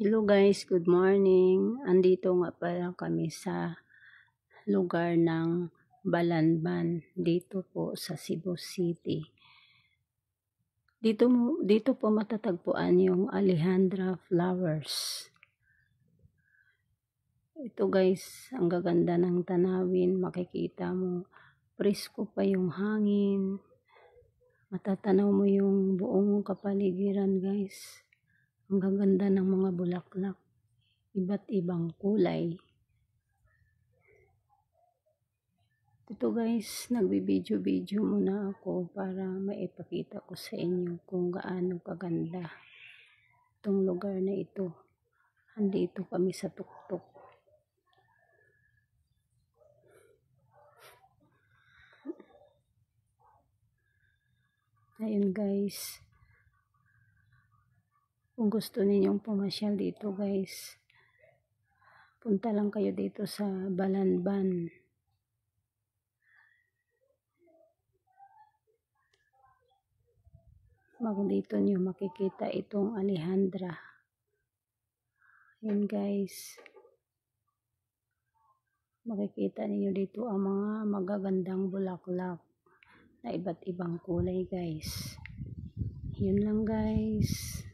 Hello guys, good morning. Andito nga pala kami sa lugar ng Balanban, dito po sa Cebu City. Dito po matatagpuan yung Alejandra Flowers. Ito guys, ang gaganda ng tanawin, makikita mo, presko pa yung hangin. Matatanaw mo yung buong kapaligiran guys. Ang gaganda ng mga bulaklak, iba't ibang kulay. Ito guys, nagbibideo-video muna ako para maipakita ko sa inyo kung gaano kaganda itong lugar na ito. Andito kami sa tuktok. Ayun guys. Kung gusto ninyong pumasyal dito guys, punta lang kayo dito sa Balanban. Dito nyo makikita itong Alejandra. Ayun guys. Makikita niyo dito ang mga magagandang bulaklak na iba't ibang kulay guys. Yun lang guys.